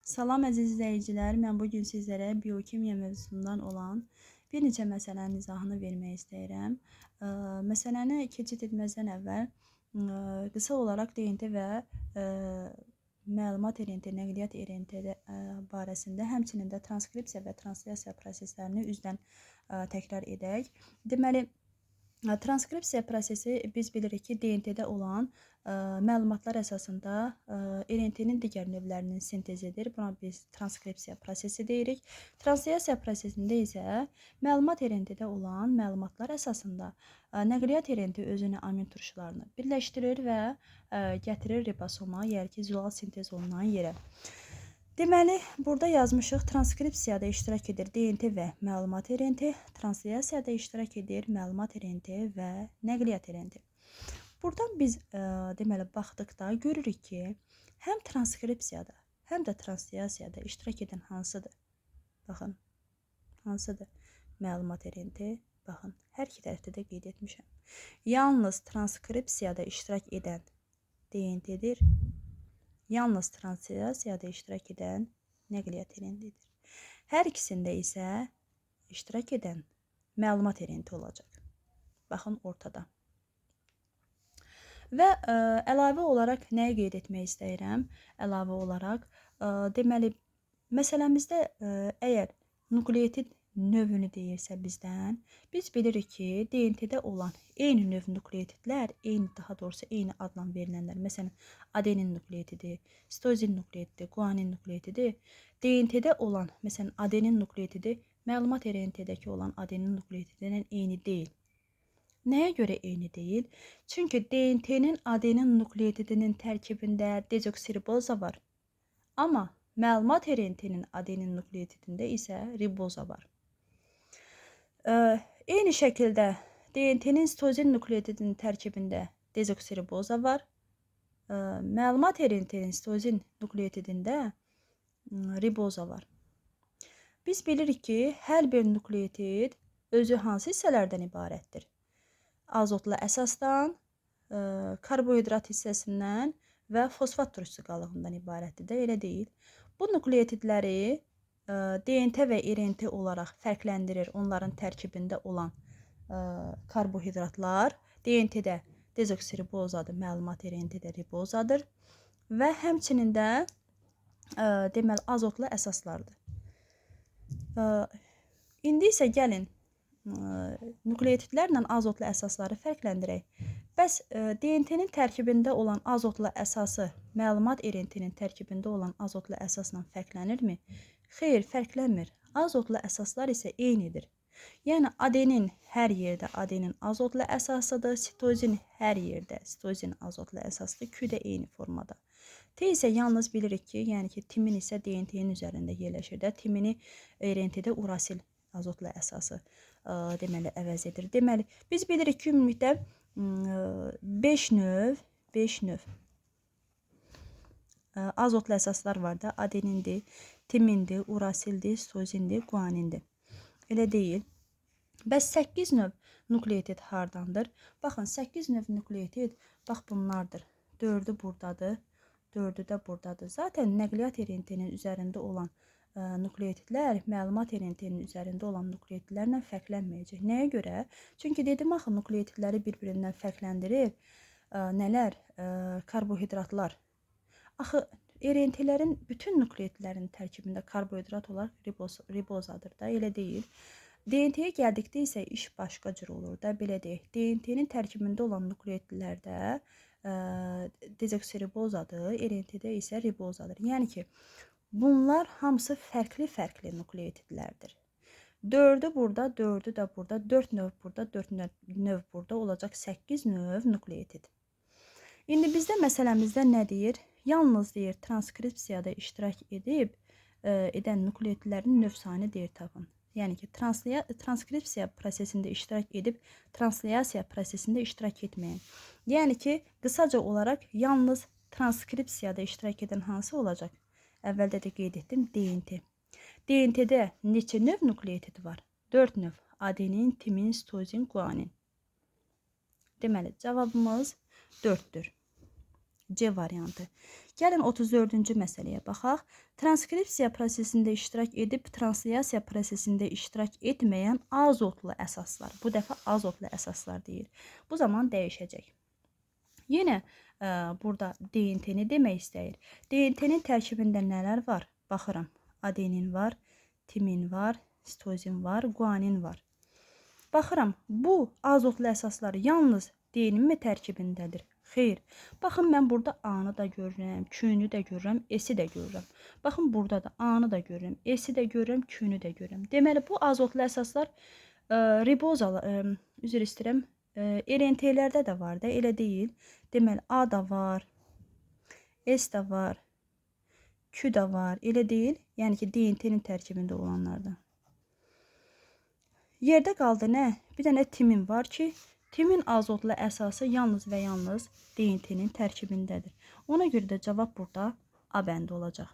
Salam əziz izləyicilər, mən bugün sizlərə biokimya mövzusundan olan bir neçə məsələnin izahını vermək istəyirəm. Məsələni keçid etməzdən əvvəl qısa olaraq DNT və məlumat RNT, nəqliyyat RNT barəsində, həmçinin də transkripsiya və translyasiya proseslərini üzdən təkrar edək. Deməli, transkripsiya prosesi biz bilirik ki, DNT-də olan məlumatlar əsasında RNT-nin digər növlərinin sintezidir. Buna biz transkripsiya prosesi deyirik. Translyasiya prosesində isə məlumat RNT-də olan məlumatlar əsasında nəqliyyat RNT özünü amin turşularını birləşdirir və gətirir ribosoma, yəni ki, zülal sintez olunan yerə. Deməli, burada yazmışıq, transkripsiyada iştirak edir DNT və məlumat RNT, translyasiyada iştirak edir məlumat RNT və nəqliyyat RNT. Buradan biz deməli baxdıqda görürük ki, həm transkripsiyada, həm də translyasiyada iştirak edən hansıdır? Baxın, hansıdır? Məlumat RNT, baxın, hər iki tərəfdə də qeyd etmişəm. Yalnız transkripsiyada iştirak edən DNT-dir. Yalnız translyasiyada iştirak edən nəqliyyat RNT-dir. Hər ikisində isə iştirak edən məlumat RNT olacaq. Baxın, ortada. Və əlavə olaraq nəyi qeyd etmək istəyirəm? Əlavə olaraq, deməli, məsələmizdə əgər nukleotid növünü deyirsə bizdən, biz bilirik ki, DNT-də olan eyni növ nukleotidlər, daha doğrusu eyni adla verilənlər, məsələn, adenin nukleotidi, sitozin nukleotidi, guanin nukleotidi, DNT-də olan, məsələn, adenin nukleotidi, məlumat RNT-dəki olan adenin nukleotidindən eyni deyil. Nəyə görə eyni deyil? Çünki DNT-nin adenin nukleotidinin tərkibində dezoksiriboza var. Amma məlumat RNT-nin adenin nukleotidində isə riboza var. Eyni şəkildə DNT-nin sitozin nukleotidinin tərkibində dezoksiriboza var. Məlumat RNT-nin sitozin nukleotidində riboza var. Biz bilirik ki, hər bir nukleotid özü hansı hissələrdən ibarətdir? Azotlu əsasdan, karbohidrat hissəsindən və fosfat turşusu qalığından ibarətdir də, elə deyil. Bu nukleotidləri DNT və RNT olaraq fərqləndirir. Onların tərkibində olan karbohidratlar DNT-də dezoksiribozadır, məlumat RNT-də ribozadır və həmçinin də deməli azotlu əsaslardır. İndi isə gəlin nukleotidlərlə azotlu əsasları fərqləndirək. Bəs DNT-nin tərkibində olan azotlu əsası məlumat RNT-nin tərkibində olan azotlu əsasla fərqlənirmi? Xeyr, fərqlənmir. Azotlu əsaslar isə eynidir. Yəni, adenin hər yerdə adenin azotlu əsasıdır, sitozin hər yerdə sitozin azotlu əsasıdır, Q də eyni formada. T isə yalnız bilirik ki, yəni ki, timin isə DNT-nin üzərində yerləşir də, timini RNT-də urasil azotlu əsası deməli əvəz edir. Deməli, biz bilirik ki, ümumilikdə 5 növ azotlu əsaslar var da, adenindir, timindir, urasildir, sitozindir, guanindir. Elə deyil. Bəs 8 növ nukleotid hardandır? Baxın, 8 növ nukleotid, bax bunlardır. 4-ü buradadır, 4-ü də buradadır. Zaten nəqliyyat RNT-nin üzərində olan nukleotidlər məlumat RNT-nin üzərində olan nukleotidlərlə fərqlənməyəcək. Nəyə görə? Çünki dedim axı, nukleotidləri bir-birindən fərqləndirir. Nələr? Karbohidratlar. Axı, RNT-lərin bütün nukleotidlərin tərkibində karbohidrat olaraq ribozadır da, elə deyil. DNT-yə gəldikdə isə iş başqa cür olur da, belə deyək. DNT-nin tərkibində olan nukleotidlərdə dezoksiribozadır, RNT-də isə ribozadır. Yəni ki, bunlar hamısı fərqli-fərqli nukleotidlərdir. 4-ü burada, 4-ü də burada, 4 növ burada, 4 növ burada olacaq 8 növ nukleotid. İndi bizdə məsələmizdə nə deyir? Yalnız deyir, transkripsiyada iştirak edən nukleotidlərin növ sayını deyir tapın. Yəni ki, transkripsiya prosesində iştirak edib, translyasiya prosesində iştirak etməyin. Yəni ki, qısaca olaraq yalnız transkripsiyada iştirak edən hansı olacaq? Əvvəldə də qeyd etdim, DNT. DNT-də neçə növ nukleotid var? 4 növ. Adenin, timin, sitozin, guanin. Deməli, cavabımız 4-dür. C variantı. Gəlin 34-cü məsələyə baxaq. Transkripsiya prosesində iştirak edib translyasiya prosesində iştirak etməyən azotlu əsaslar. Bu dəfə azotlu əsaslar deyir. Bu zaman dəyişəcək. Yenə burada DNT-ni demək istəyir. DNT-nin tərkibində nələr var? Baxıram. Adenin var, timin var, sitozin var, guanin var. Baxıram, bu azotlu əsaslar yalnız D-nin mi tərkibindədir? Xeyr. Baxın, mən burada A-nı da görürəm, Q-nü də görürəm, S-i də görürəm. Baxın, burada da A-nı da görürəm, S-i də görürəm, Q-nü də görürəm. Deməli, bu azotlu əsaslar ribozalar, üzr istəyirəm, RNT-lərdə də var da, elə deyil. Deməli, A da var, S də var, Q da var, elə deyil. Yəni ki, DNT-nin tərkibində olanlardan. Yerdə qaldı nə? Bir dənə timin var ki, timin azotlu əsası yalnız və yalnız DNT-nin tərkibindədir. Ona görə də cavab burada A bəndi olacaq.